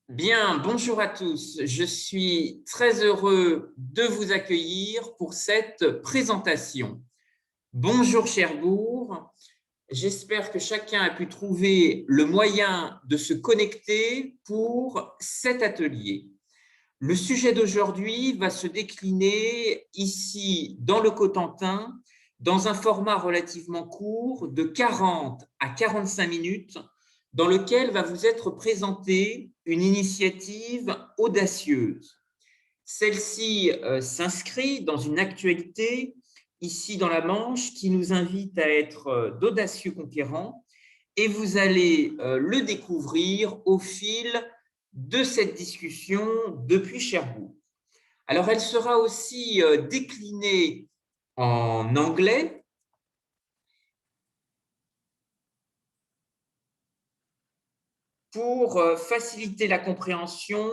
Bien, bonjour à tous. Je suis très heureux de vous accueillir pour cette présentation. Bonjour Cherbourg. J'espère que chacun a pu trouver le moyen de se connecter pour cet atelier. Le sujet d'aujourd'hui va se décliner ici dans le Cotentin dans un format relativement court de 40 à 45 minutes dans lequel va vous être présentée une initiative audacieuse. Celle-ci s'inscrit dans une actualité ici dans la Manche qui nous invite à être d'audacieux conquérants et vous allez le découvrir au fil de cette discussion depuis Cherbourg. Alors, elle sera aussi déclinée en anglais pour faciliter la compréhension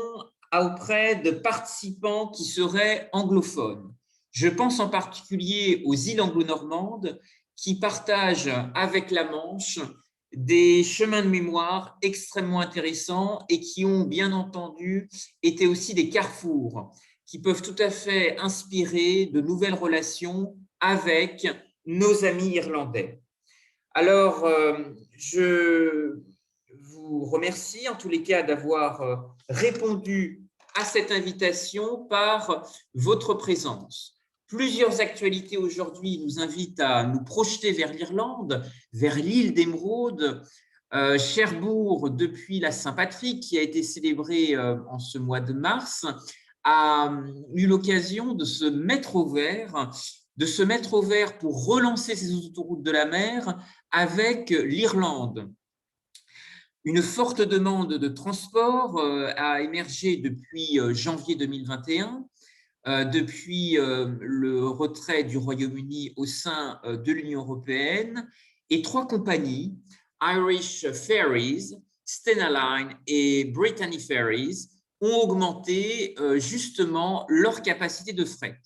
auprès de participants qui seraient anglophones. Je pense en particulier aux îles anglo-normandes qui partagent avec la Manche des chemins de mémoire extrêmement intéressants et qui ont bien entendu été aussi des carrefours qui peuvent tout à fait inspirer de nouvelles relations avec nos amis irlandais. Alors, je vous remercie en tous les cas d'avoir répondu à cette invitation par votre présence. Plusieurs actualités aujourd'hui nous invitent à nous projeter vers l'Irlande, vers l'île d'Émeraude, Cherbourg, depuis la Saint-Patrick, qui a été célébrée en ce mois de mars, a eu l'occasion de se mettre au vert pour relancer ces autoroutes de la mer avec l'Irlande. Une forte demande de transport a émergé depuis janvier 2021, depuis le retrait du Royaume-Uni au sein de l'Union européenne, et trois compagnies, Irish Ferries, Stena Line et Brittany Ferries, ont augmenté justement leur capacité de fret.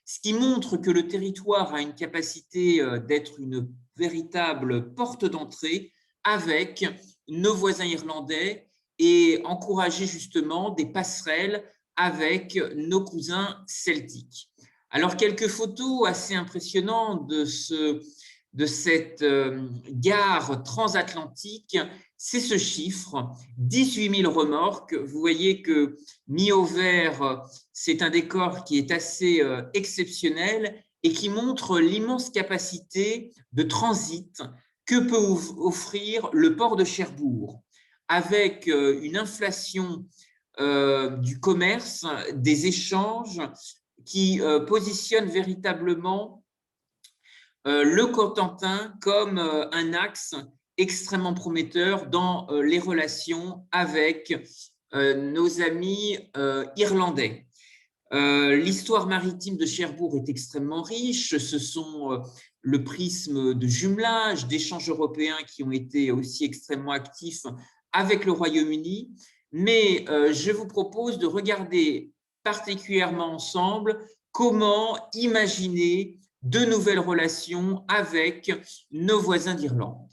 Ce qui montre que le territoire a une capacité d'être une véritable porte d'entrée avec nos voisins irlandais et encourager justement des passerelles avec nos cousins celtiques. Alors, quelques photos assez impressionnantes de cette gare transatlantique, c'est ce chiffre, 18 000 remorques. Vous voyez que mis au vert, c'est un décor qui est assez exceptionnel et qui montre l'immense capacité de transit que peut offrir le port de Cherbourg, avec une inflation du commerce, des échanges qui positionnent véritablement le Cotentin comme un axe extrêmement prometteur dans les relations avec nos amis irlandais. L'histoire maritime de Cherbourg est extrêmement riche. Ce sont le prisme de jumelage, d'échanges européens qui ont été aussi extrêmement actifs avec le Royaume-Uni. Mais je vous propose de regarder particulièrement ensemble comment imaginer de nouvelles relations avec nos voisins d'Irlande.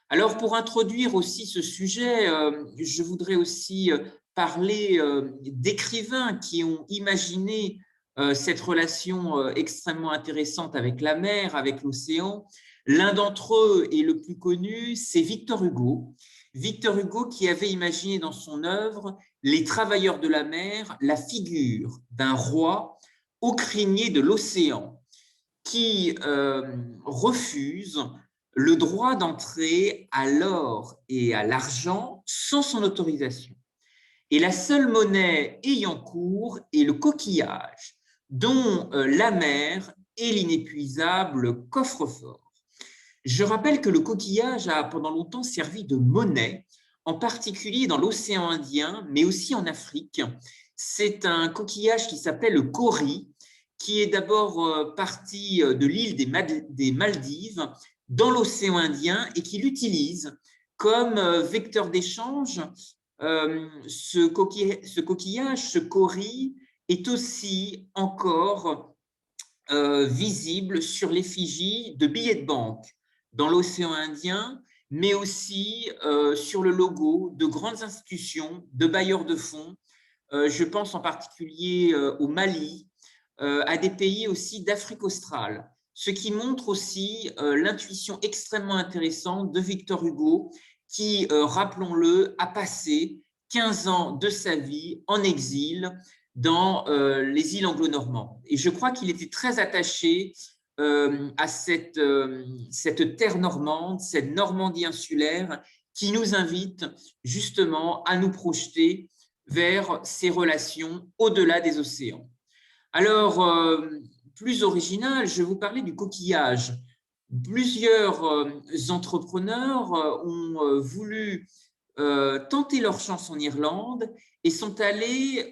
Alors, pour introduire aussi ce sujet, je voudrais aussi parler d'écrivains qui ont imaginé cette relation extrêmement intéressante avec la mer, avec l'océan. L'un d'entre eux, et le plus connu, c'est Victor Hugo. Victor Hugo qui avait imaginé dans son œuvre Les Travailleurs de la mer, la figure d'un roi au crinier de l'océan qui refuse le droit d'entrer à l'or et à l'argent sans son autorisation. Et la seule monnaie ayant cours est le coquillage, dont la mer est l'inépuisable coffre-fort. Je rappelle que le coquillage a pendant longtemps servi de monnaie, en particulier dans l'océan Indien, mais aussi en Afrique. C'est un coquillage qui s'appelle le kauri, qui est d'abord parti de l'île des Maldives dans l'océan Indien et qui l'utilise comme vecteur d'échange. Ce coquillage, ce kauri, est aussi encore visible sur l'effigie de billets de banque dans l'océan Indien mais aussi sur le logo de grandes institutions, de bailleurs de fonds. Je pense en particulier au Mali, à des pays aussi d'Afrique australe, ce qui montre aussi l'intuition extrêmement intéressante de Victor Hugo, qui, rappelons-le, a passé 15 ans de sa vie en exil dans les îles anglo-normandes. Et je crois qu'il était très attaché à cette terre normande, cette Normandie insulaire, qui nous invite justement à nous projeter vers ces relations au-delà des océans. Alors, plus original, je vais vous parler du coquillage. Plusieurs entrepreneurs ont voulu tenter leur chance en Irlande et sont allés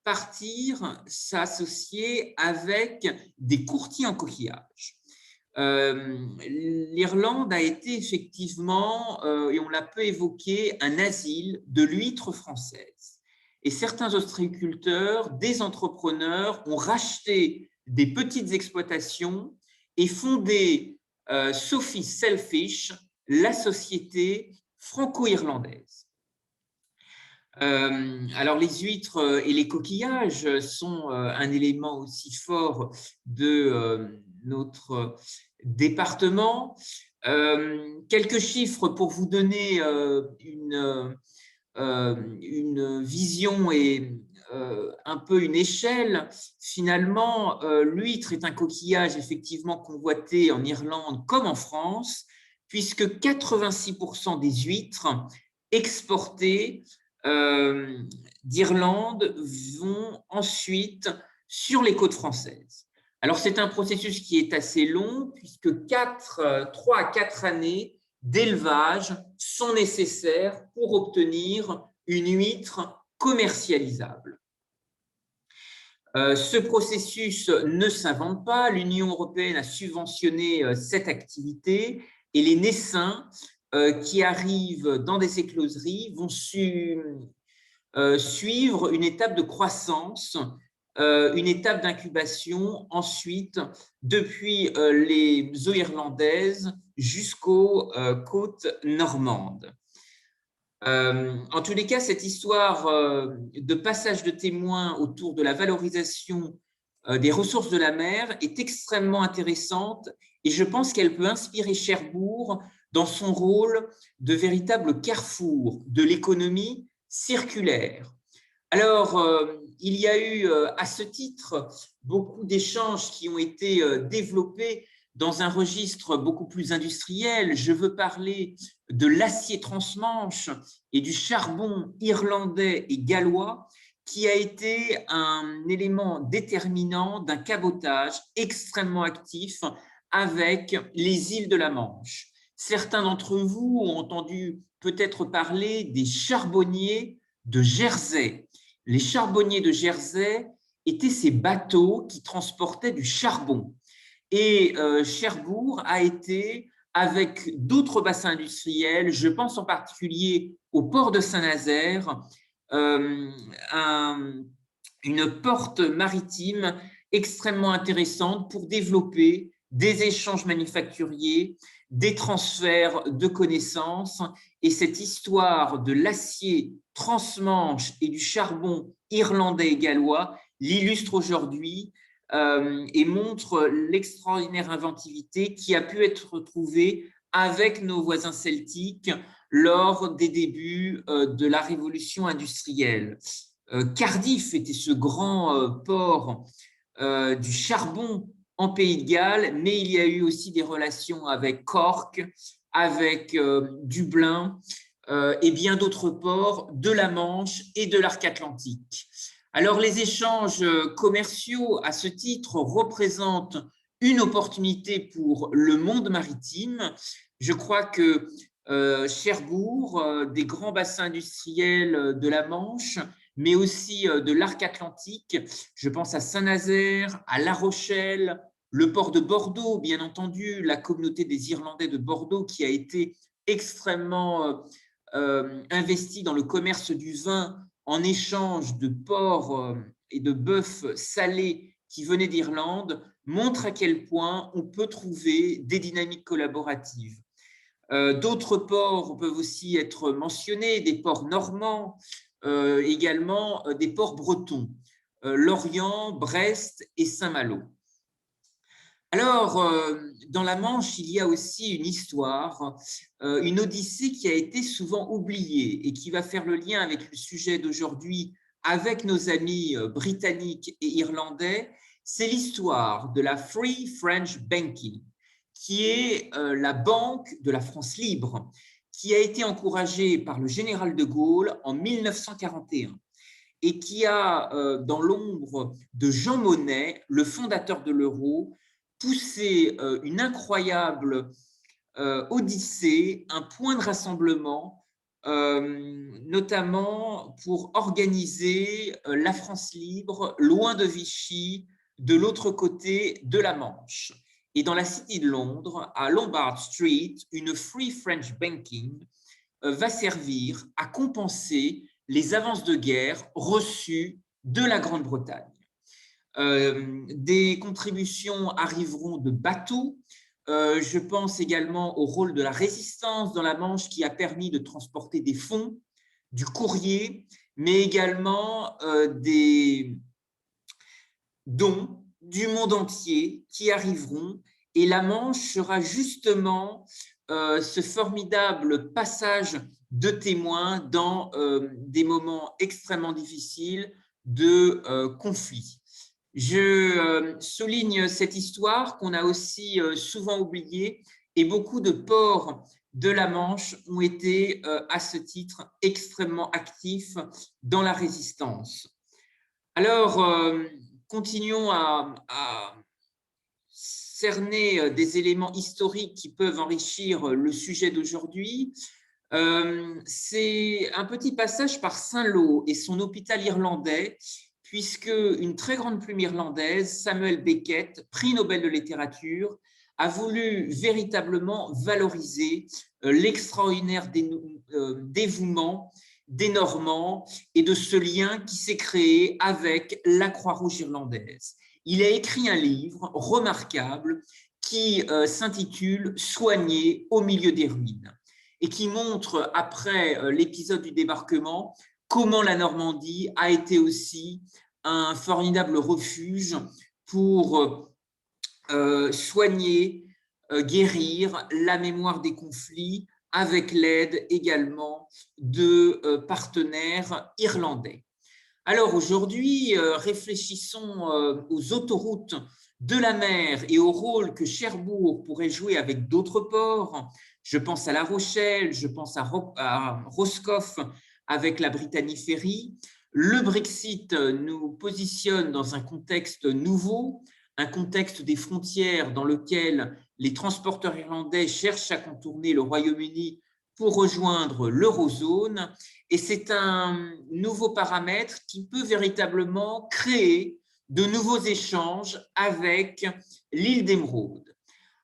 partir s'associer avec des courtiers en coquillage. L'Irlande a été effectivement, et on l'a peu évoqué, un asile de l'huître française. Et certains ostréiculteurs, des entrepreneurs, ont racheté des petites exploitations et fondé Sophie Selfish, la société franco-irlandaise. Alors, les huîtres et les coquillages sont un élément aussi fort de notre département. Quelques chiffres pour vous donner une vision et un peu une échelle. Finalement, l'huître est un coquillage effectivement convoité en Irlande comme en France, puisque 86% des huîtres exportées d'Irlande vont ensuite sur les côtes françaises. Alors, c'est un processus qui est assez long, puisque 3 à 4 années d'élevage sont nécessaires pour obtenir une huître commercialisable. Ce processus ne s'invente pas. L'Union européenne a subventionné cette activité et les naissins qui arrivent dans des écloseries vont suivre une étape de croissance, une étape d'incubation, ensuite depuis les eaux irlandaises jusqu'aux côtes normandes. En tous les cas, cette histoire de passage de témoins autour de la valorisation des ressources de la mer est extrêmement intéressante et je pense qu'elle peut inspirer Cherbourg dans son rôle de véritable carrefour de l'économie circulaire. Alors, il y a eu à ce titre beaucoup d'échanges qui ont été développés dans un registre beaucoup plus industriel. Je veux parler de l'acier transmanche et du charbon irlandais et gallois qui a été un élément déterminant d'un cabotage extrêmement actif avec les îles de la Manche. Certains d'entre vous ont entendu peut-être parler des charbonniers de Jersey. Les charbonniers de Jersey étaient ces bateaux qui transportaient du charbon. Et Cherbourg a été, avec d'autres bassins industriels, je pense en particulier au port de Saint-Nazaire, une porte maritime extrêmement intéressante pour développer des échanges manufacturiers, des transferts de connaissances. Et cette histoire de l'acier transmanche et du charbon irlandais et gallois l'illustre aujourd'hui et montre l'extraordinaire inventivité qui a pu être retrouvée avec nos voisins celtiques lors des débuts de la révolution industrielle. Cardiff était ce grand port du charbon en Pays de Galles, mais il y a eu aussi des relations avec Cork, avec Dublin et bien d'autres ports de la Manche et de l'arc atlantique. Alors, les échanges commerciaux, à ce titre, représentent une opportunité pour le monde maritime. Je crois que Cherbourg, des grands bassins industriels de la Manche, mais aussi de l'arc atlantique, je pense à Saint-Nazaire, à La Rochelle, le port de Bordeaux, bien entendu, la communauté des Irlandais de Bordeaux qui a été extrêmement investie dans le commerce du vin en échange de porc et de bœuf salé qui venaient d'Irlande, montre à quel point on peut trouver des dynamiques collaboratives. D'autres ports peuvent aussi être mentionnés, des ports normands, également des ports bretons, Lorient, Brest et Saint-Malo. Alors, dans la Manche, il y a aussi une histoire, une odyssée qui a été souvent oubliée et qui va faire le lien avec le sujet d'aujourd'hui, avec nos amis britanniques et irlandais. C'est l'histoire de la Free French Banking, qui est la banque de la France libre, qui a été encouragée par le général de Gaulle en 1941 et qui a, dans l'ombre de Jean Monnet, le fondateur de l'euro, poussé une incroyable odyssée, un point de rassemblement, notamment pour organiser la France libre, loin de Vichy, de l'autre côté de la Manche. Et dans la City de Londres, à Lombard Street, une Free French Banking va servir à compenser les avances de guerre reçues de la Grande-Bretagne. Des contributions arriveront de bateaux. Je pense également au rôle de la résistance dans la Manche qui a permis de transporter des fonds, du courrier, mais également des dons du monde entier qui arriveront. Et la Manche sera justement ce formidable passage de témoins dans des moments extrêmement difficiles de conflit. Je souligne cette histoire qu'on a aussi souvent oubliée et beaucoup de ports de la Manche ont été à ce titre extrêmement actifs dans la résistance. Alors, continuons à cerner des éléments historiques qui peuvent enrichir le sujet d'aujourd'hui. C'est un petit passage par Saint-Lô et son hôpital irlandais, puisque une très grande plume irlandaise, Samuel Beckett, prix Nobel de littérature, a voulu véritablement valoriser l'extraordinaire dévouement des Normands et de ce lien qui s'est créé avec la Croix-Rouge irlandaise. Il a écrit un livre remarquable qui s'intitule « Soigner au milieu des ruines » et qui montre, après l'épisode du débarquement, comment la Normandie a été aussi un formidable refuge pour soigner, guérir la mémoire des conflits avec l'aide également de partenaires irlandais. Alors aujourd'hui, réfléchissons aux autoroutes de la mer et au rôle que Cherbourg pourrait jouer avec d'autres ports. Je pense à La Rochelle, je pense à Roscoff avec la Brittany Ferry. Le Brexit nous positionne dans un contexte nouveau, un contexte des frontières dans lequel les transporteurs irlandais cherchent à contourner le Royaume-Uni pour rejoindre l'eurozone. Et c'est un nouveau paramètre qui peut véritablement créer de nouveaux échanges avec l'île d'Émeraude.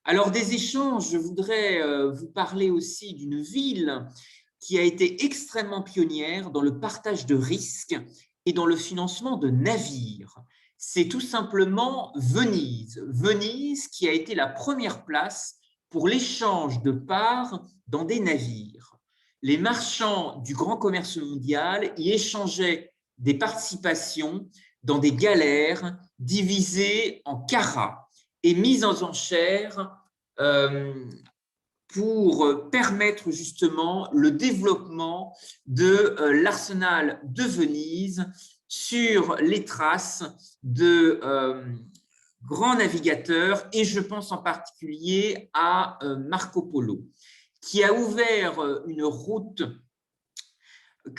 Alors, des échanges, je voudrais vous parler aussi d'une ville qui a été extrêmement pionnière dans le partage de risques et dans le financement de navires. C'est tout simplement Venise. Venise qui a été la première place pour l'échange de parts dans des navires. Les marchands du grand commerce mondial y échangeaient des participations dans des galères divisées en carats et mises en enchères pour permettre justement le développement de l'arsenal de Venise sur les traces de grands navigateurs, et je pense en particulier à Marco Polo, qui a ouvert une route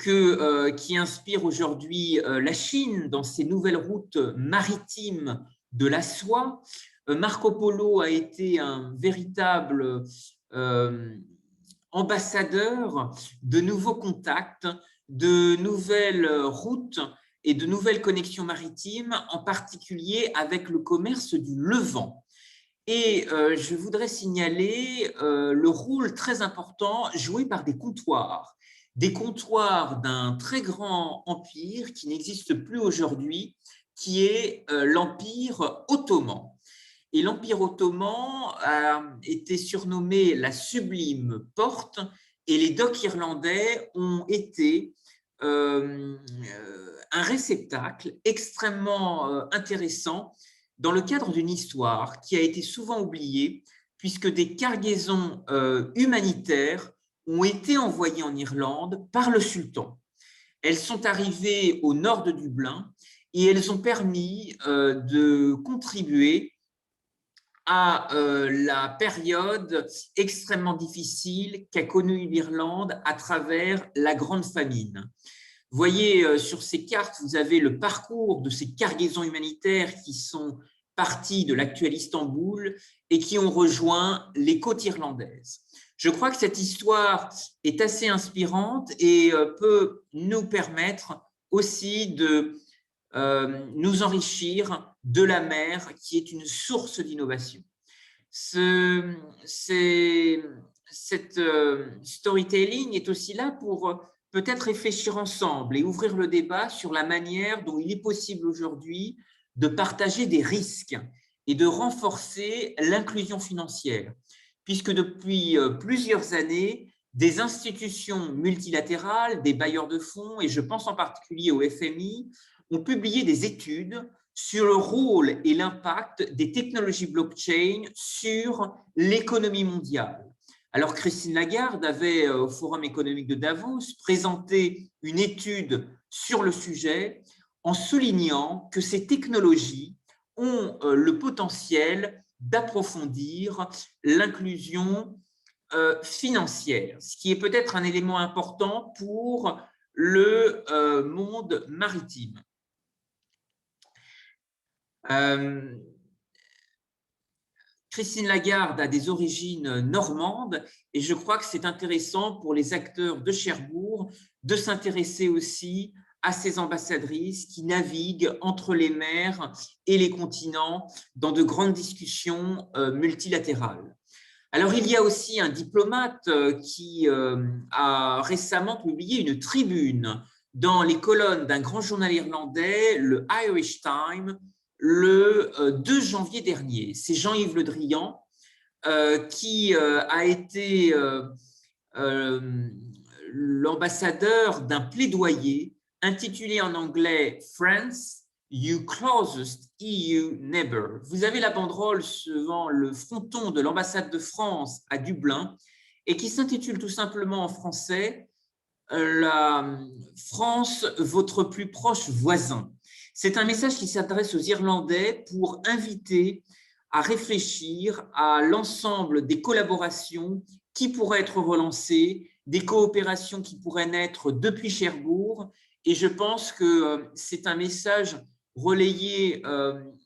qui inspire aujourd'hui la Chine dans ses nouvelles routes maritimes de la soie. Marco Polo a été un véritable ambassadeur de nouveaux contacts, de nouvelles routes et de nouvelles connexions maritimes, en particulier avec le commerce du Levant. Et je voudrais signaler le rôle très important joué par des comptoirs d'un très grand empire qui n'existe plus aujourd'hui, qui est l'Empire ottoman. et l'Empire ottoman a été surnommé la sublime porte, et les docks irlandais ont été un réceptacle extrêmement intéressant dans le cadre d'une histoire qui a été souvent oubliée, puisque des cargaisons humanitaires ont été envoyées en Irlande par le sultan. Elles sont arrivées au nord de Dublin et elles ont permis de contribuer à la période extrêmement difficile qu'a connue l'Irlande à travers la Grande Famine. Vous voyez sur ces cartes, vous avez le parcours de ces cargaisons humanitaires qui sont parties de l'actuel Istanbul et qui ont rejoint les côtes irlandaises. Je crois que cette histoire est assez inspirante et peut nous permettre aussi de nous enrichir de la mer qui est une source d'innovation. Cette storytelling est aussi là pour peut-être réfléchir ensemble et ouvrir le débat sur la manière dont il est possible aujourd'hui de partager des risques et de renforcer l'inclusion financière, puisque depuis plusieurs années, des institutions multilatérales, des bailleurs de fonds, et je pense en particulier au FMI, ont publié des études sur le rôle et l'impact des technologies blockchain sur l'économie mondiale. Alors, Christine Lagarde avait, au Forum économique de Davos, présenté une étude sur le sujet en soulignant que ces technologies ont le potentiel d'approfondir l'inclusion financière, ce qui est peut-être un élément important pour le monde maritime. Christine Lagarde a des origines normandes et je crois que c'est intéressant pour les acteurs de Cherbourg de s'intéresser aussi à ces ambassadrices qui naviguent entre les mers et les continents dans de grandes discussions multilatérales. Alors, il y a aussi un diplomate qui a récemment publié une tribune dans les colonnes d'un grand journal irlandais, le Irish Times, le 2 janvier dernier. C'est Jean-Yves Le Drian qui a été l'ambassadeur d'un plaidoyer intitulé en anglais « France, you closest EU neighbor ». Vous avez la banderole devant le fronton de l'ambassade de France à Dublin et qui s'intitule tout simplement en français « La France, votre plus proche voisin ». C'est un message qui s'adresse aux Irlandais pour inviter à réfléchir à l'ensemble des collaborations qui pourraient être relancées, des coopérations qui pourraient naître depuis Cherbourg. Et je pense que c'est un message relayé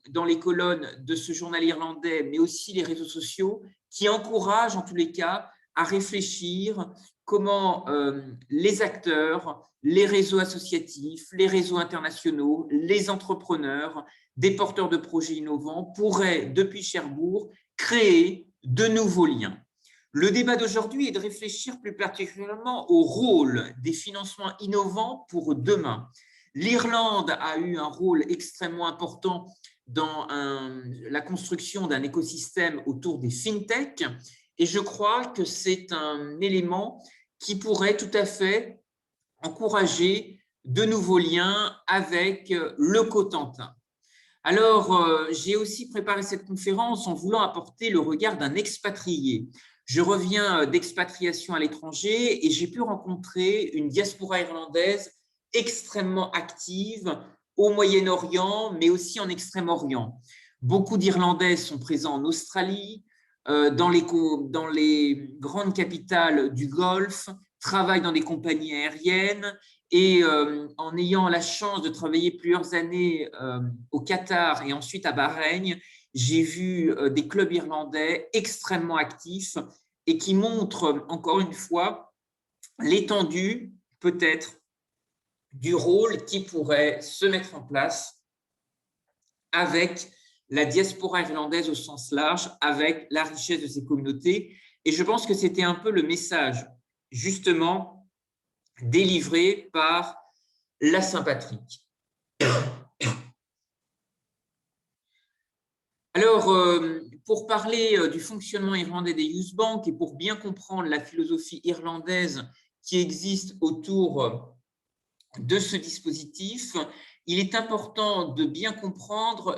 dans les colonnes de ce journal irlandais, mais aussi les réseaux sociaux, qui encourage en tous les cas à réfléchir comment les acteurs, les réseaux associatifs, les réseaux internationaux, les entrepreneurs, des porteurs de projets innovants pourraient, depuis Cherbourg, créer de nouveaux liens. Le débat d'aujourd'hui est de réfléchir plus particulièrement au rôle des financements innovants pour demain. L'Irlande a eu un rôle extrêmement important dans la construction d'un écosystème autour des fintech et je crois que c'est un élément qui pourrait tout à fait encourager de nouveaux liens avec le Cotentin. Alors, j'ai aussi préparé cette conférence en voulant apporter le regard d'un expatrié. Je reviens d'expatriation à l'étranger et j'ai pu rencontrer une diaspora irlandaise extrêmement active au Moyen-Orient, mais aussi en Extrême-Orient. Beaucoup d'Irlandais sont présents en Australie, dans les grandes capitales du Golfe, travaillent dans des compagnies aériennes et en ayant la chance de travailler plusieurs années au Qatar et ensuite à Bahreïn, j'ai vu des clubs irlandais extrêmement actifs et qui montrent encore une fois l'étendue peut-être du rôle qui pourrait se mettre en place avec la diaspora irlandaise au sens large, avec la richesse de ces communautés. Et je pense que c'était un peu le message justement délivré par la Saint-Patrick. Alors, pour parler du fonctionnement irlandais des Youth Bank et pour bien comprendre la philosophie irlandaise qui existe autour de ce dispositif, il est important de bien comprendre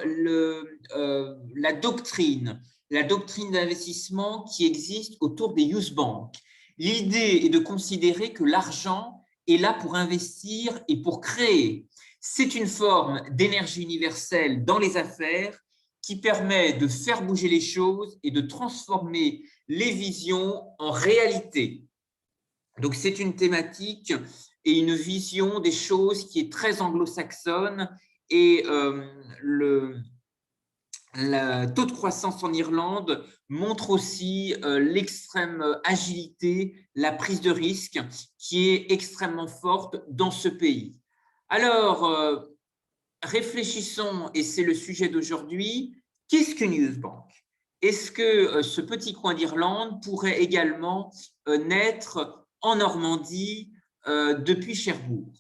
la doctrine d'investissement qui existe autour des Youth Bank. L'idée est de considérer que l'argent est là pour investir et pour créer. C'est une forme d'énergie universelle dans les affaires qui permet de faire bouger les choses et de transformer les visions en réalité. Donc, c'est une thématique et une vision des choses qui est très anglo-saxonne et le taux de croissance en Irlande montre aussi l'extrême agilité, la prise de risque qui est extrêmement forte dans ce pays. Alors, réfléchissons, et c'est le sujet d'aujourd'hui, qu'est-ce qu'une youth bank? Est-ce que ce petit coin d'Irlande pourrait également naître en Normandie depuis Cherbourg?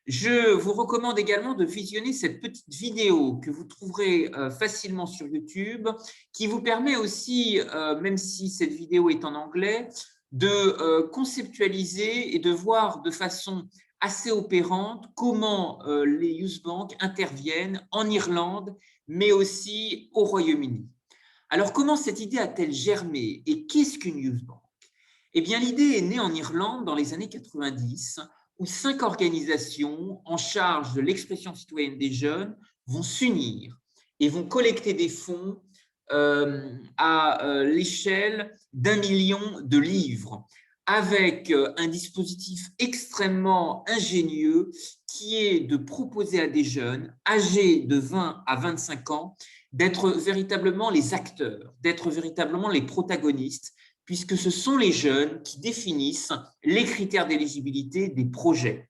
Je vous recommande également de visionner cette petite vidéo que vous trouverez facilement sur YouTube, qui vous permet aussi, même si cette vidéo est en anglais, de conceptualiser et de voir de façon assez opérante comment les youth banks interviennent en Irlande, mais aussi au Royaume-Uni. Alors, comment cette idée a-t-elle germé et qu'est-ce qu'une youth bank? Eh bien, l'idée est née en Irlande dans les années 90, où 5 organisations en charge de l'expression citoyenne des jeunes vont s'unir et vont collecter des fonds à l'échelle d'1 million de livres, avec un dispositif extrêmement ingénieux qui est de proposer à des jeunes âgés de 20 à 25 ans d'être véritablement les acteurs, d'être véritablement les protagonistes, puisque ce sont les jeunes qui définissent les critères d'éligibilité des projets.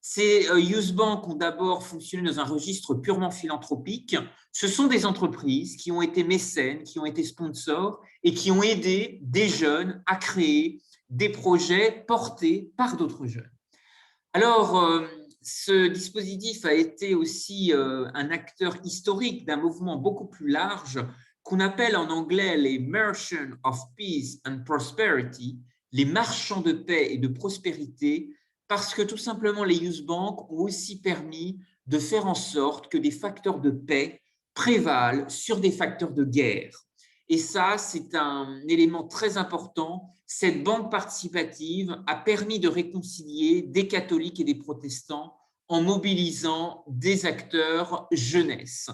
Ces youth banks ont d'abord fonctionné dans un registre purement philanthropique. Ce sont des entreprises qui ont été mécènes, qui ont été sponsors et qui ont aidé des jeunes à créer des projets portés par d'autres jeunes. Alors, ce dispositif a été aussi un acteur historique d'un mouvement beaucoup plus large qu'on appelle en anglais les Merchants of Peace and Prosperity, les marchands de paix et de prospérité, parce que tout simplement les youth banks ont aussi permis de faire en sorte que des facteurs de paix prévalent sur des facteurs de guerre. Et ça, c'est un élément très important. Cette banque participative a permis de réconcilier des catholiques et des protestants en mobilisant des acteurs jeunesse.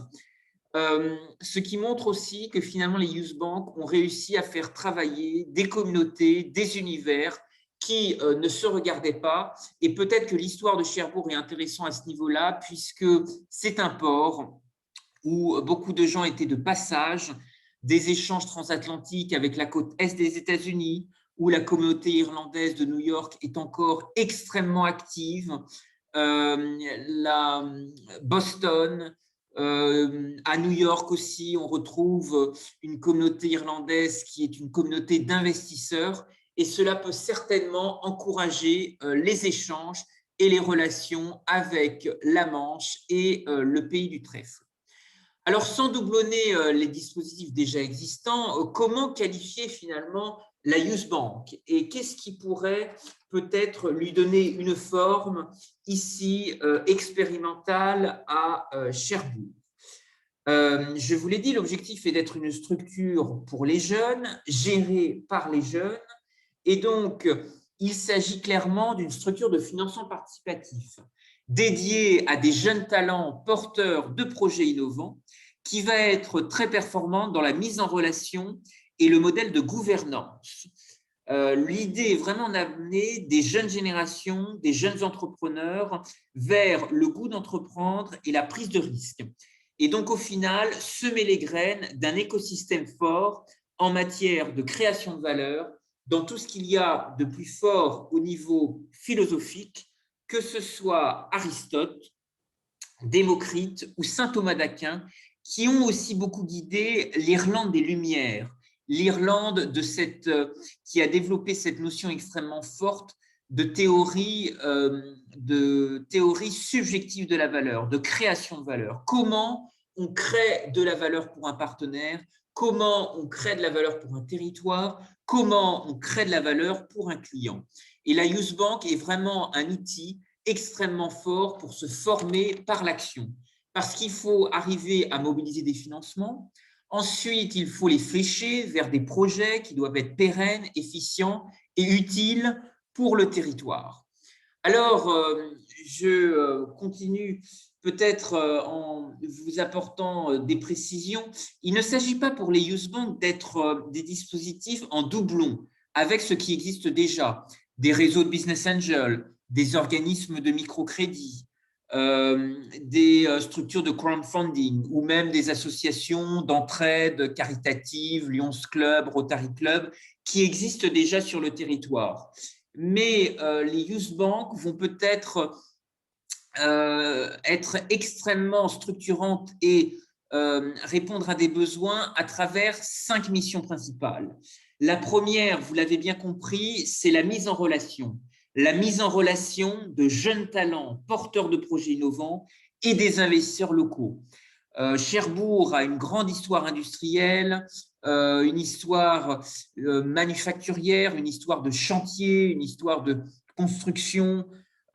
Ce qui montre aussi que finalement les youth banks ont réussi à faire travailler des communautés, des univers qui ne se regardaient pas. Et peut-être que l'histoire de Cherbourg est intéressante à ce niveau-là, puisque c'est un port où beaucoup de gens étaient de passage, des échanges transatlantiques avec la côte est des États-Unis, où la communauté irlandaise de New York est encore extrêmement active, Boston, à New York aussi, on retrouve une communauté irlandaise qui est une communauté d'investisseurs, et cela peut certainement encourager les échanges et les relations avec la Manche et le pays du trèfle. Alors, sans doublonner les dispositifs déjà existants, comment qualifier finalement la youth bank et qu'est-ce qui pourrait peut-être lui donner une forme ici expérimentale à Cherbourg? Je vous l'ai dit, l'objectif est d'être une structure pour les jeunes, gérée par les jeunes, et donc il s'agit clairement d'une structure de financement participatif dédiée à des jeunes talents porteurs de projets innovants, qui va être très performante dans la mise en relation et le modèle de gouvernance. L'idée est vraiment d'amener des jeunes générations, des jeunes entrepreneurs vers le goût d'entreprendre et la prise de risque. Et donc, au final, semer les graines d'un écosystème fort en matière de création de valeur dans tout ce qu'il y a de plus fort au niveau philosophique, que ce soit Aristote, Démocrite ou saint Thomas d'Aquin, qui ont aussi beaucoup guidé l'Irlande des Lumières, l'Irlande qui a développé cette notion extrêmement forte de théorie subjective de la valeur, de création de valeur. Comment on crée de la valeur pour un partenaire, comment on crée de la valeur pour un territoire, comment on crée de la valeur pour un client. Et la Youth Bank est vraiment un outil extrêmement fort pour se former par l'action, parce qu'il faut arriver à mobiliser des financements. Ensuite, il faut les flécher vers des projets qui doivent être pérennes, efficients et utiles pour le territoire. Alors, je continue peut-être en vous apportant des précisions. Il ne s'agit pas pour les Youth Bank d'être des dispositifs en doublon avec ce qui existe déjà, des réseaux de business angels, des organismes de microcrédit, des structures de crowdfunding ou même des associations d'entraide caritative, Lions Club, Rotary Club, qui existent déjà sur le territoire. Mais les youth banks vont peut-être être extrêmement structurantes et répondre à des besoins à travers 5 missions principales. La première, vous l'avez bien compris, c'est la mise en relation. La mise en relation de jeunes talents porteurs de projets innovants et des investisseurs locaux. Cherbourg a une grande histoire industrielle, une histoire manufacturière, une histoire de chantier, une histoire de construction,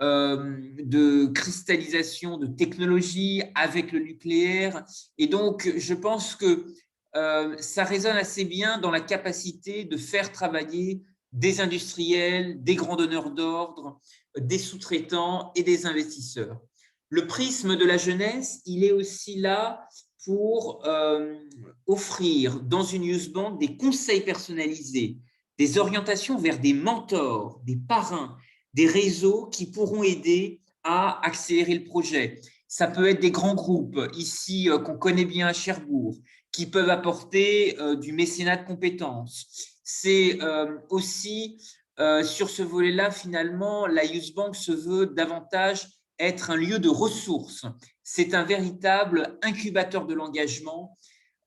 de cristallisation de technologies avec le nucléaire. Et donc, je pense que ça résonne assez bien dans la capacité de faire travailler des industriels, des grands donneurs d'ordre, des sous-traitants et des investisseurs. Le prisme de la jeunesse, il est aussi là pour offrir dans une youth bank des conseils personnalisés, des orientations vers des mentors, des parrains, des réseaux qui pourront aider à accélérer le projet. Ça peut être des grands groupes, ici qu'on connaît bien à Cherbourg, qui peuvent apporter du mécénat de compétences. C'est aussi sur ce volet-là, finalement, la Youth Bank se veut davantage être un lieu de ressources. C'est un véritable incubateur de l'engagement.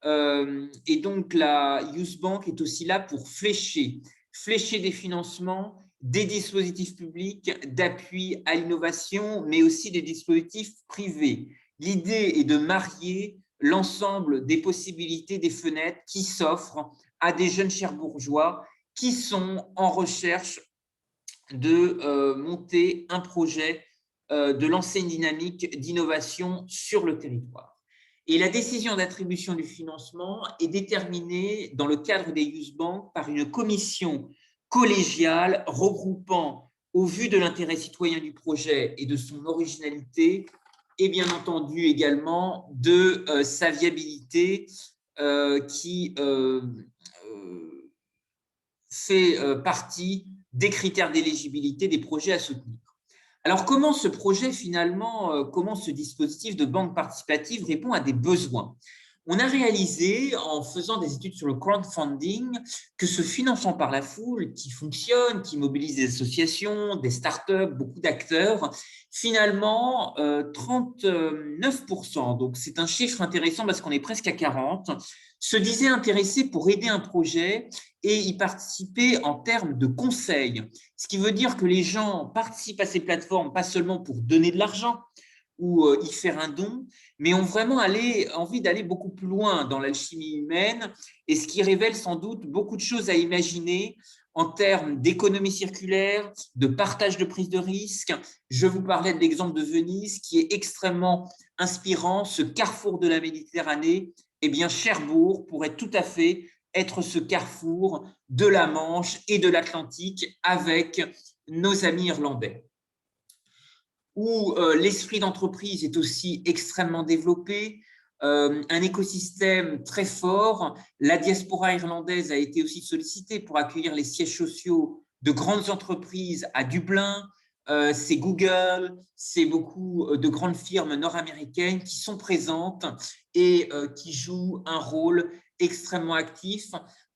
Et donc, la Youth Bank est aussi là pour flécher des financements, des dispositifs publics d'appui à l'innovation, mais aussi des dispositifs privés. L'idée est de marier l'ensemble des possibilités, des fenêtres qui s'offrent à des jeunes cherbourgeois qui sont en recherche de monter un projet, de lancer une dynamique d'innovation sur le territoire. Et la décision d'attribution du financement est déterminée dans le cadre des Youth Bank par une commission collégiale regroupant, au vu de l'intérêt citoyen du projet et de son originalité, et bien entendu également de sa viabilité qui fait partie des critères d'éligibilité des projets à soutenir. Alors, comment ce projet, finalement, comment ce dispositif de banque participative répond à des besoins? On a réalisé, en faisant des études sur le crowdfunding, que ce financement par la foule, qui fonctionne, qui mobilise des associations, des startups, beaucoup d'acteurs, finalement, 39%, donc c'est un chiffre intéressant parce qu'on est presque à 40%, se disaient intéressés pour aider un projet et y participer en termes de conseils. Ce qui veut dire que les gens participent à ces plateformes pas seulement pour donner de l'argent ou y faire un don, mais ont vraiment envie d'aller beaucoup plus loin dans l'alchimie humaine, et ce qui révèle sans doute beaucoup de choses à imaginer en termes d'économie circulaire, de partage de prise de risque. Je vous parlais de l'exemple de Venise qui est extrêmement inspirant, ce carrefour de la Méditerranée. Eh bien, Cherbourg pourrait tout à fait être ce carrefour de la Manche et de l'Atlantique avec nos amis irlandais, où l'esprit d'entreprise est aussi extrêmement développé, un écosystème très fort. La diaspora irlandaise a été aussi sollicitée pour accueillir les sièges sociaux de grandes entreprises à Dublin. C'est Google, c'est beaucoup de grandes firmes nord-américaines qui sont présentes et qui jouent un rôle extrêmement actif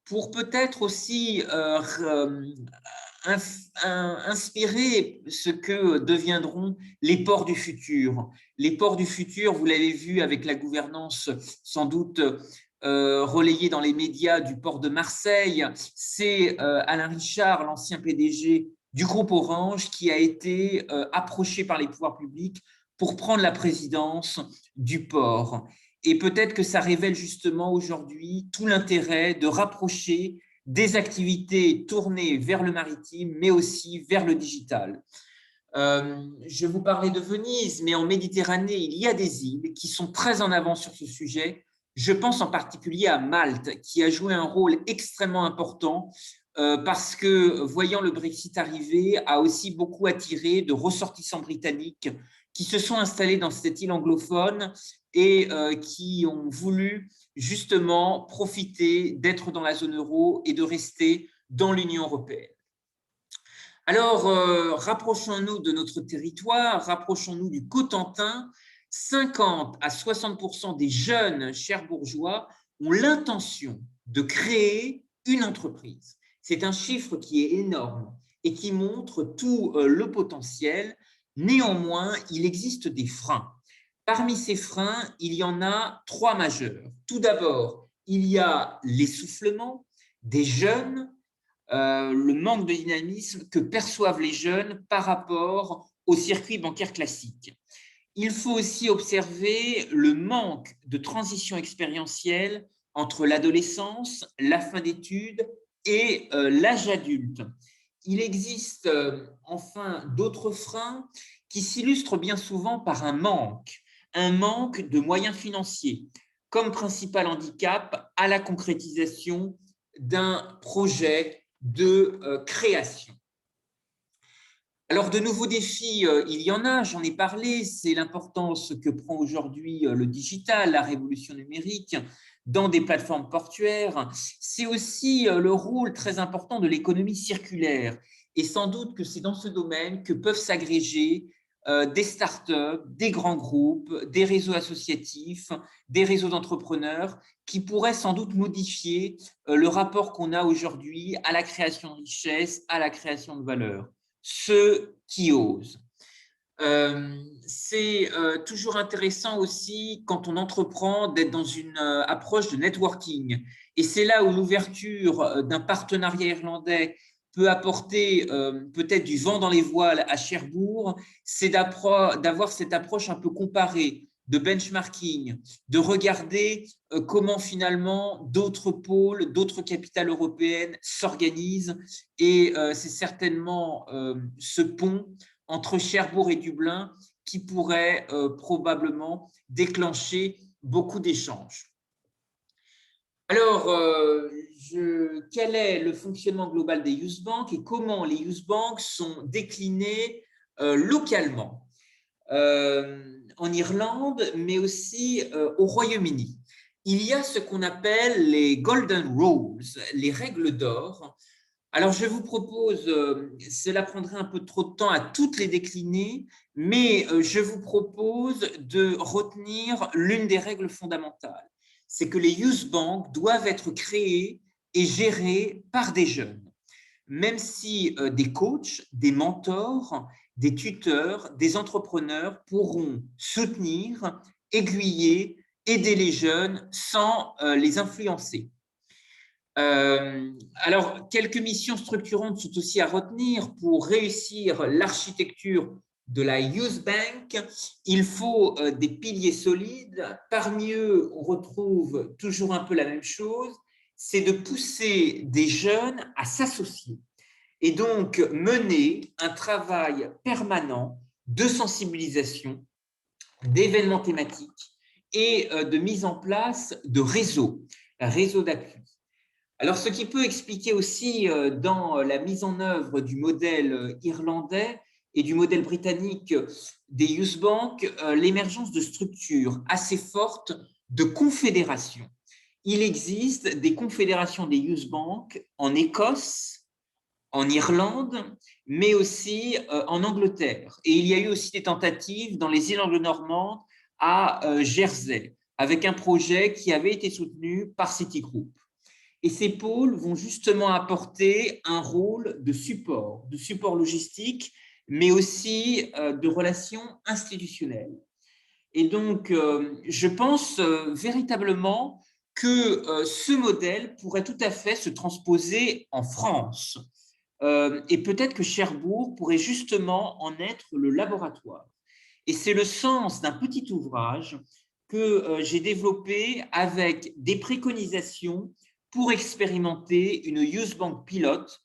pour peut-être aussi inspirer ce que deviendront les ports du futur. Les ports du futur, vous l'avez vu avec la gouvernance sans doute relayée dans les médias du port de Marseille, c'est Alain Richard, l'ancien PDG du groupe Orange, qui a été approché par les pouvoirs publics pour prendre la présidence du port. Et peut-être que ça révèle justement aujourd'hui tout l'intérêt de rapprocher des activités tournées vers le maritime, mais aussi vers le digital. Je vous parlais de Venise, mais en Méditerranée, il y a des îles qui sont très en avant sur ce sujet. Je pense en particulier à Malte, qui a joué un rôle extrêmement important parce que, voyant le Brexit arriver, a aussi beaucoup attiré de ressortissants britanniques qui se sont installés dans cette île anglophone et qui ont voulu justement profiter d'être dans la zone euro et de rester dans l'Union européenne. Alors, rapprochons-nous de notre territoire, rapprochons-nous du Cotentin. 50 à 60% des jeunes cherbourgeois ont l'intention de créer une entreprise. C'est un chiffre qui est énorme et qui montre tout le potentiel. Néanmoins, il existe des freins. Parmi ces freins, il y en a 3 majeurs. Tout d'abord, il y a l'essoufflement des jeunes, le manque de dynamisme que perçoivent les jeunes par rapport au circuit bancaire classique. Il faut aussi observer le manque de transition expérientielle entre l'adolescence, la fin d'études et l'âge adulte. Il existe enfin d'autres freins qui s'illustrent bien souvent par un manque de moyens financiers, comme principal handicap à la concrétisation d'un projet de création. Alors, de nouveaux défis, il y en a, j'en ai parlé, c'est l'importance que prend aujourd'hui le digital, la révolution numérique dans des plateformes portuaires. C'est aussi le rôle très important de l'économie circulaire. Et sans doute que c'est dans ce domaine que peuvent s'agréger des startups, des grands groupes, des réseaux associatifs, des réseaux d'entrepreneurs qui pourraient sans doute modifier le rapport qu'on a aujourd'hui à la création de richesse, à la création de valeur. Ceux qui osent. C'est toujours intéressant aussi quand on entreprend d'être dans une approche de networking. Et c'est là où l'ouverture d'un partenariat irlandais peut apporter peut-être du vent dans les voiles à Cherbourg, c'est d'avoir cette approche un peu comparée, de benchmarking, de regarder comment finalement d'autres pôles, d'autres capitales européennes s'organisent. Et c'est certainement ce pont entre Cherbourg et Dublin qui pourrait probablement déclencher beaucoup d'échanges. Alors, quel est le fonctionnement global des Youth Banks et comment les Youth Banks sont déclinés localement en Irlande, mais aussi au Royaume-Uni? Il y a ce qu'on appelle les Golden Rules, les règles d'or. Alors, je vous propose, cela prendrait un peu trop de temps à toutes les décliner, mais je vous propose de retenir l'une des règles fondamentales. C'est que les Youth Banks doivent être créés et gérés par des jeunes, même si des coachs, des mentors, des tuteurs, des entrepreneurs pourront soutenir, aiguiller, aider les jeunes sans les influencer. Alors, quelques missions structurantes sont aussi à retenir pour réussir l'architecture de la Youth Bank. Il faut des piliers solides. Parmi eux, on retrouve toujours un peu la même chose, c'est de pousser des jeunes à s'associer et donc mener un travail permanent de sensibilisation, d'événements thématiques et de mise en place de réseaux d'appui. Alors, ce qui peut expliquer aussi dans la mise en œuvre du modèle irlandais et du modèle britannique des Youth Banks, l'émergence de structures assez fortes de confédérations. Il existe des confédérations des Youth Banks en Écosse, en Irlande, mais aussi en Angleterre. Et il y a eu aussi des tentatives dans les îles anglo-normandes à Jersey, avec un projet qui avait été soutenu par Citigroup. Et ces pôles vont justement apporter un rôle de support logistique, mais aussi de relations institutionnelles. Et donc, je pense véritablement que ce modèle pourrait tout à fait se transposer en France. Et peut-être que Cherbourg pourrait justement en être le laboratoire. Et c'est le sens d'un petit ouvrage que j'ai développé avec des préconisations pour expérimenter une Youth Bank pilote.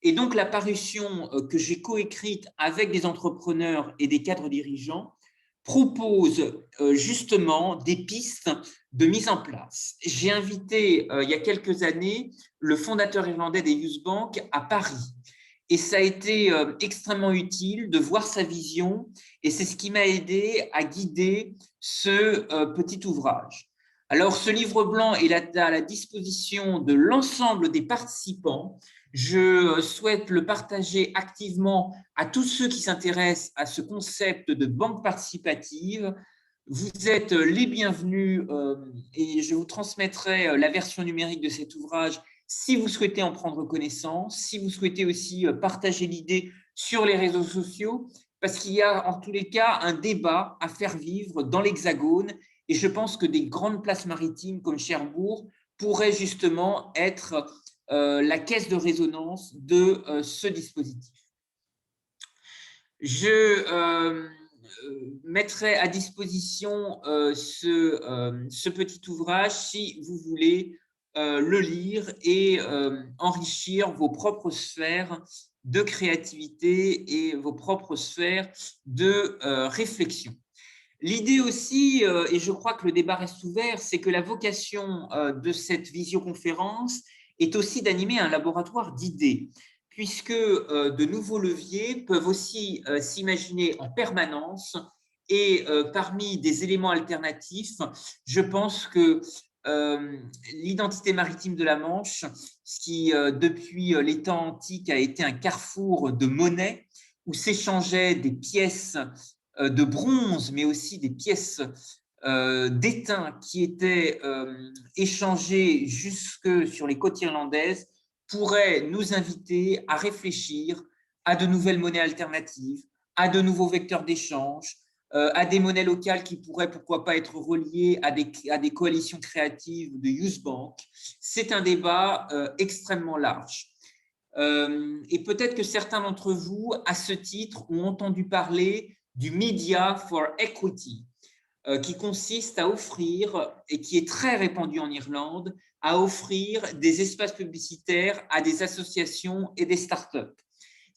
Et donc, la parution que j'ai coécrite avec des entrepreneurs et des cadres dirigeants propose justement des pistes de mise en place. J'ai invité il y a quelques années le fondateur irlandais des Youth Bank à Paris. Et ça a été extrêmement utile de voir sa vision et c'est ce qui m'a aidé à guider ce petit ouvrage. Alors, ce livre blanc est à la disposition de l'ensemble des participants. Je souhaite le partager activement à tous ceux qui s'intéressent à ce concept de banque participative. Vous êtes les bienvenus et je vous transmettrai la version numérique de cet ouvrage si vous souhaitez en prendre connaissance, si vous souhaitez aussi partager l'idée sur les réseaux sociaux, parce qu'il y a en tous les cas un débat à faire vivre dans l'Hexagone et je pense que des grandes places maritimes comme Cherbourg pourraient justement être la caisse de résonance de ce dispositif. Je mettrai à disposition ce petit ouvrage si vous voulez le lire et enrichir vos propres sphères de créativité et vos propres sphères de réflexion. L'idée aussi, et je crois que le débat reste ouvert, c'est que la vocation de cette visioconférence est aussi d'animer un laboratoire d'idées, puisque de nouveaux leviers peuvent aussi s'imaginer en permanence et parmi des éléments alternatifs, je pense que l'identité maritime de la Manche, ce qui depuis les temps antiques a été un carrefour de monnaie où s'échangeaient des pièces de bronze, mais aussi des pièces d'étain qui étaient échangées jusque sur les côtes irlandaises, pourrait nous inviter à réfléchir à de nouvelles monnaies alternatives, à de nouveaux vecteurs d'échange, à des monnaies locales qui pourraient, pourquoi pas, être reliées à des coalitions créatives de Youth Bank. C'est un débat extrêmement large. Et peut-être que certains d'entre vous, à ce titre, ont entendu parler du Media for Equity, qui consiste à offrir, et qui est très répandu en Irlande, à offrir des espaces publicitaires à des associations et des startups.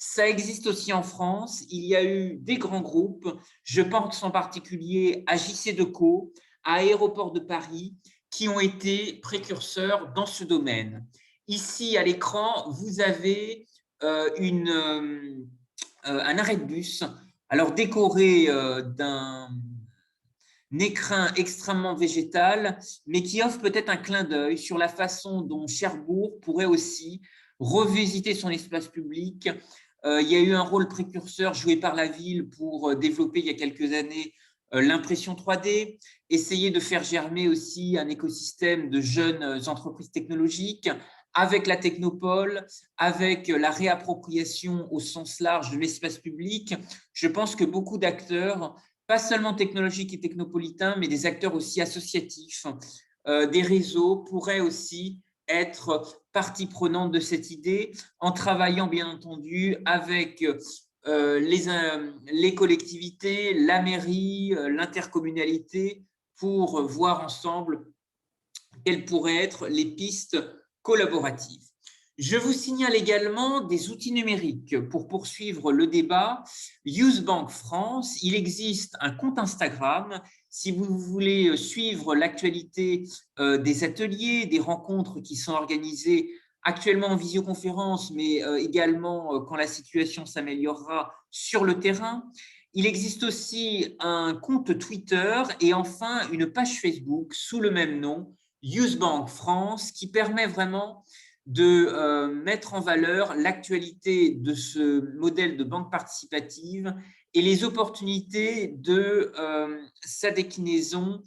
Ça existe aussi en France. Il y a eu des grands groupes, je pense en particulier à JC Deco, à Aéroport de Paris, qui ont été précurseurs dans ce domaine. Ici, à l'écran, vous avez un arrêt de bus, alors décoré d'un écrin extrêmement végétal, mais qui offre peut-être un clin d'œil sur la façon dont Cherbourg pourrait aussi revisiter son espace public. Il y a eu un rôle précurseur joué par la ville pour développer il y a quelques années l'impression 3D, essayer de faire germer aussi un écosystème de jeunes entreprises technologiques avec la technopole, avec la réappropriation au sens large de l'espace public. Je pense que beaucoup d'acteurs, pas seulement technologiques et technopolitains, mais des acteurs aussi associatifs, des réseaux pourraient aussi être partie prenante de cette idée en travaillant bien entendu avec les collectivités, la mairie, l'intercommunalité pour voir ensemble quelles pourraient être les pistes collaboratives. Je vous signale également des outils numériques pour poursuivre le débat. Youth Bank France, il existe un compte Instagram. Si vous voulez suivre l'actualité des ateliers, des rencontres qui sont organisées actuellement en visioconférence, mais également quand la situation s'améliorera sur le terrain. Il existe aussi un compte Twitter et enfin une page Facebook sous le même nom, Youth Bank France, qui permet vraiment de mettre en valeur l'actualité de ce modèle de banque participative et les opportunités de sa déclinaison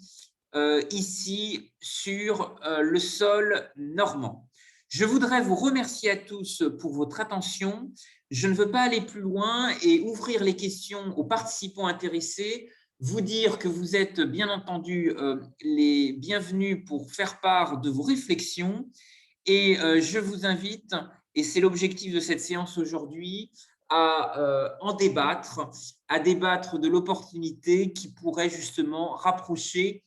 ici sur le sol normand. Je voudrais vous remercier à tous pour votre attention. Je ne veux pas aller plus loin et ouvrir les questions aux participants intéressés, vous dire que vous êtes bien entendu les bienvenus pour faire part de vos réflexions. Et je vous invite, et c'est l'objectif de cette séance aujourd'hui, à en débattre, à débattre de l'opportunité qui pourrait justement rapprocher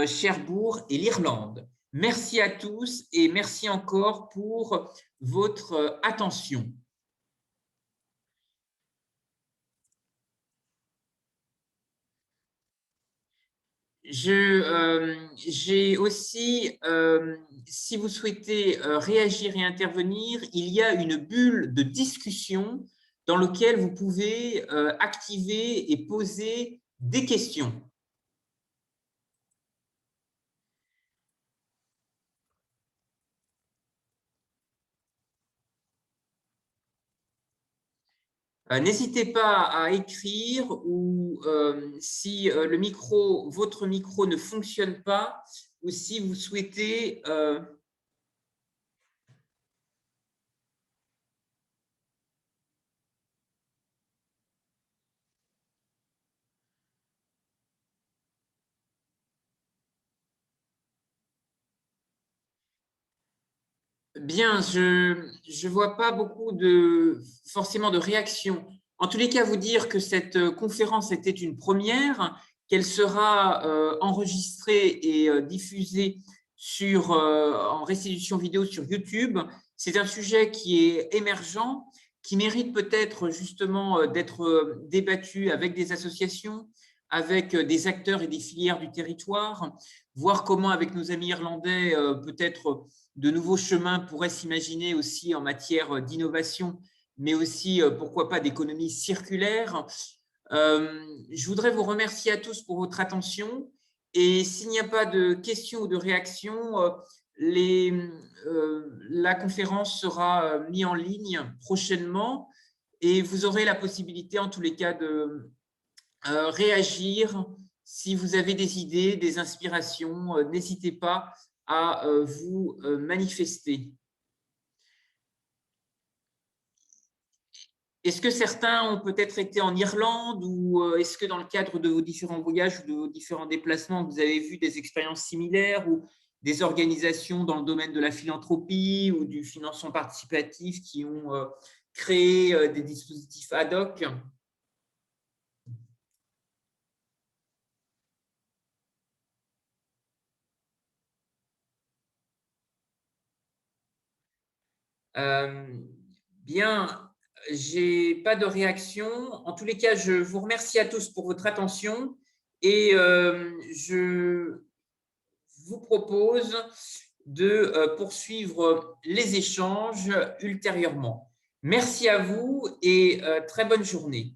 Cherbourg et l'Irlande. Merci à tous et merci encore pour votre attention. J'ai aussi, si vous souhaitez réagir et intervenir, il y a une bulle de discussion dans laquelle vous pouvez activer et poser des questions. N'hésitez pas à écrire ou si votre micro ne fonctionne pas ou si vous souhaitez bien, je vois pas beaucoup forcément de réactions. En tous les cas, vous dire que cette conférence était une première, qu'elle sera enregistrée et diffusée en restitution vidéo sur YouTube. C'est un sujet qui est émergent, qui mérite peut-être justement d'être débattu avec des associations, avec des acteurs et des filières du territoire, voir comment avec nos amis irlandais peut-être de nouveaux chemins pourraient s'imaginer aussi en matière d'innovation, mais aussi, pourquoi pas, d'économie circulaire. Je voudrais vous remercier à tous pour votre attention. Et s'il n'y a pas de questions ou de réactions, la conférence sera mise en ligne prochainement et vous aurez la possibilité, en tous les cas, de réagir. Si vous avez des idées, des inspirations, n'hésitez pas à vous manifester. Est-ce que certains ont peut-être été en Irlande ou est-ce que dans le cadre de vos différents voyages ou de vos différents déplacements, vous avez vu des expériences similaires ou des organisations dans le domaine de la philanthropie ou du financement participatif qui ont créé des dispositifs ad hoc? Euh, Bien, j'ai pas de réaction. En tous les cas, je vous remercie à tous pour votre attention et je vous propose de poursuivre les échanges ultérieurement. Merci à vous et très bonne journée.